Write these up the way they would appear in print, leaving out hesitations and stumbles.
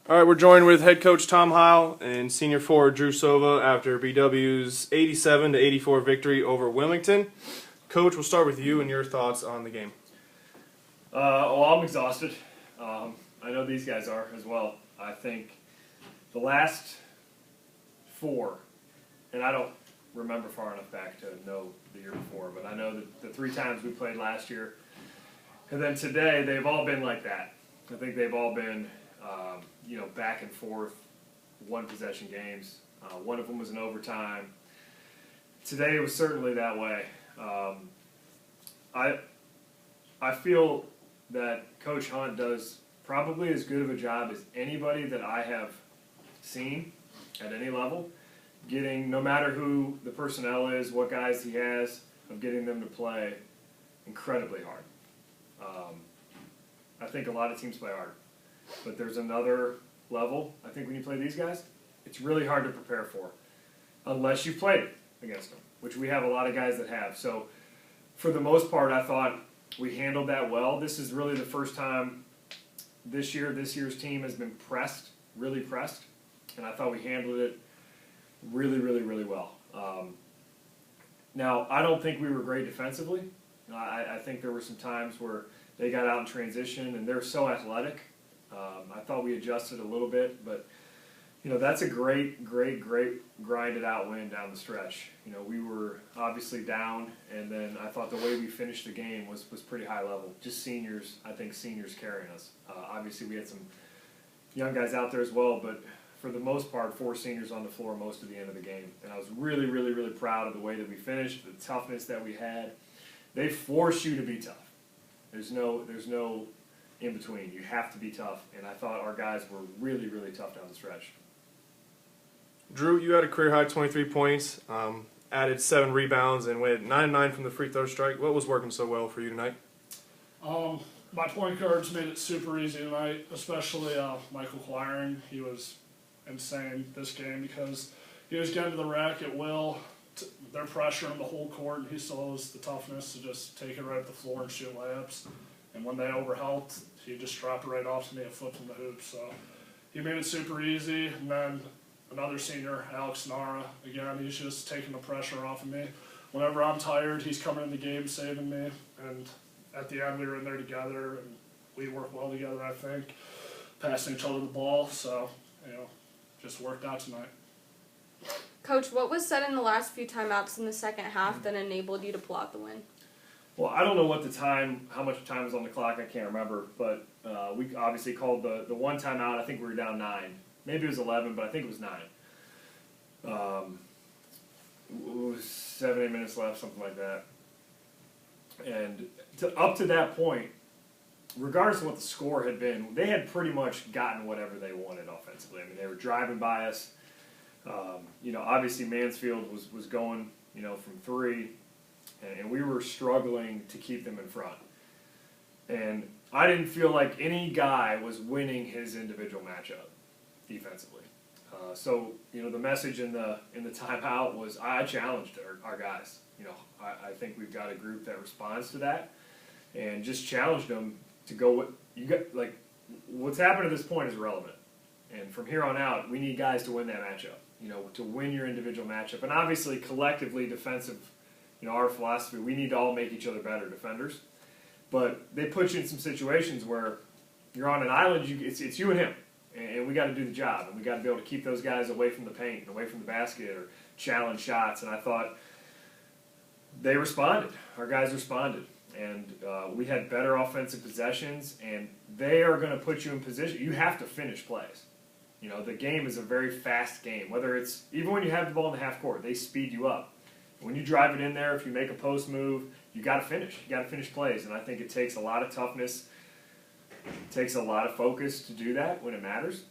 All right, we're joined with head coach Tom Heil and senior forward Drew Sova after BW's 87-84 victory over Wilmington. Coach, we'll start with you and your thoughts on the game. I'm exhausted. I know these guys are as well. I think the last four, and I don't remember far enough back to know the year before, but I know that the 3 times we played last year, and then today, they've all been like that. I think they've all been, back and forth, one-possession games. One of them was in overtime. Today it was certainly that way. I feel that Coach Hunt does probably as good of a job as anybody that I have seen at any level, getting, no matter who the personnel is, what guys he has, of getting them to play incredibly hard. I think a lot of teams play hard, but there's another level. I think when you play these guys, it's really hard to prepare for, unless you've played against them, which we have a lot of guys that have. So for the most part, I thought we handled that well. This is really the first time this year's team has been pressed, really pressed, and I thought we handled it really, really, really well. Now, I don't think we were great defensively. I think there were some times where they got out in transition, and they're so athletic. I thought we adjusted a little bit, but that's a great grinded out win down the stretch. We were obviously down, and then I thought the way we finished the game was pretty high level. Just seniors, I think seniors carrying us. Obviously we had some young guys out there as well, but for the most part, 4 seniors on the floor most of the end of the game. And I was really, really, really proud of the way that we finished, the toughness that we had. They force you to be tough. There's no in between. You have to be tough, and I thought our guys were really, really tough down the stretch. Drew, you had a career-high 23 points, added 7 rebounds, and went 9-9 from the free throw strike. What was working so well for you tonight? My point guards made it super easy tonight, especially Michael Quiring. He was insane this game because he was getting to the rack at will. They're pressuring the whole court, and he still has the toughness to just take it right at the floor and shoot layups. And when they overhelped, he just dropped it right off to me and flipped from the hoop. So he made it super easy. And then another senior, Alex Nara, again, he's just taking the pressure off of me. Whenever I'm tired, he's coming in the game, saving me. And at the end, we were in there together, and we worked well together, I think, passing each other the ball. So, just worked out tonight. Coach, what was said in the last few timeouts in the second half that enabled you to pull out the win? Well, I don't know how much time was on the clock, I can't remember, but we obviously called the one timeout. I think we were down 9. Maybe it was 11, but I think it was 9. It was 7, 8 minutes left, something like that. And up to that point, regardless of what the score had been, they had pretty much gotten whatever they wanted offensively. I mean, they were driving by us. Obviously Mansfield was going, from 3, and we were struggling to keep them in front. And I didn't feel like any guy was winning his individual matchup defensively. So the message in the timeout was I challenged our guys. I think we've got a group that responds to that, and just challenged them to go. What's happened at this point is irrelevant, and from here on out, we need guys to win that matchup. To win your individual matchup, and obviously collectively defensive. Our philosophy, we need to all make each other better defenders, but they put you in some situations where you're on an island. It's you and him. And we got to do the job, and we got to be able to keep those guys away from the paint, and away from the basket, or challenge shots. And I thought they responded. Our guys responded, and we had better offensive possessions. And they are going to put you in position. You have to finish plays. The game is a very fast game. Whether it's even when you have the ball in the half court, they speed you up. When you drive it in there, if you make a post move, you got to finish. You got to finish plays, and I think it takes a lot of toughness. It takes a lot of focus to do that when it matters,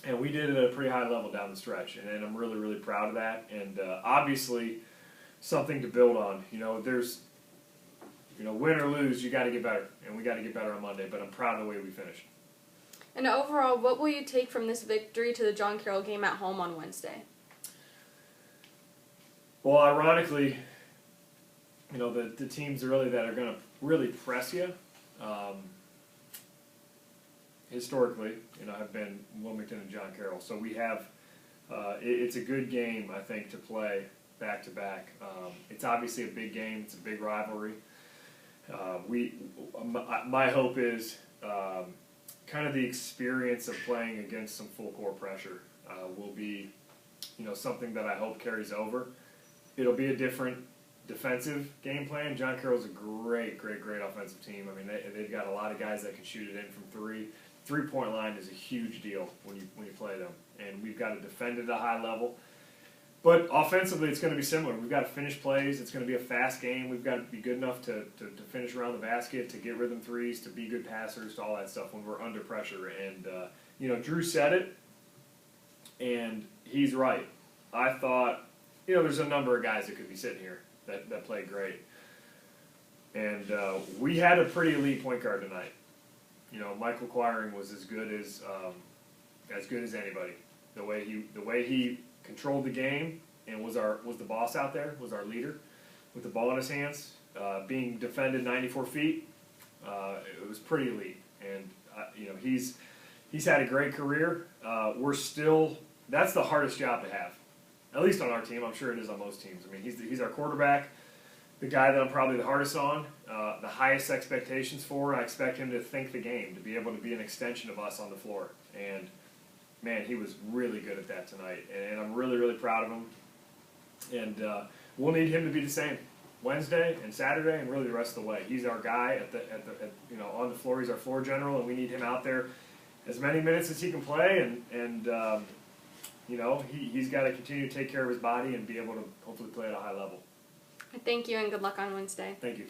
and we did it at a pretty high level down the stretch, and I'm really, really proud of that, and obviously something to build on. There's, win or lose, you got to get better, and we got to get better on Monday, but I'm proud of the way we finished. And overall, what will you take from this victory to the John Carroll game at home on Wednesday? Well, ironically, the teams really that are going to really press you, historically, have been Wilmington and John Carroll. So we have, it's a good game, I think, to play back to back. It's obviously a big game. It's a big rivalry. My hope is kind of the experience of playing against some full court pressure will be, something that I hope carries over. It'll be a different defensive game plan. John Carroll's a great offensive team. I mean, they've got a lot of guys that can shoot it in from three. 3-point line is a huge deal when you play them, and we've got to defend at a high level. But offensively, it's going to be similar. We've got to finish plays. It's going to be a fast game. We've got to be good enough to finish around the basket, to get rhythm threes, to be good passers, to all that stuff when we're under pressure. And, Drew said it, and he's right. I thought, there's a number of guys that could be sitting here that played great. And we had a pretty elite point guard tonight. Michael Quiring was as good as anybody. The way he controlled the game and was the boss out there, was our leader with the ball in his hands, being defended 94 feet. It was pretty elite, and he's had a great career. That's the hardest job to have, at least on our team. I'm sure it is on most teams. I mean, he's our quarterback, the guy that I'm probably the hardest on, the highest expectations for. I expect him to think the game, to be able to be an extension of us on the floor, and man, he was really good at that tonight, and I'm really proud of him. And we'll need him to be the same Wednesday and Saturday, and really the rest of the way. He's our guy on the floor. He's our floor general, and we need him out there as many minutes as he can play. And he's got to continue to take care of his body and be able to hopefully play at a high level. Thank you, and good luck on Wednesday. Thank you.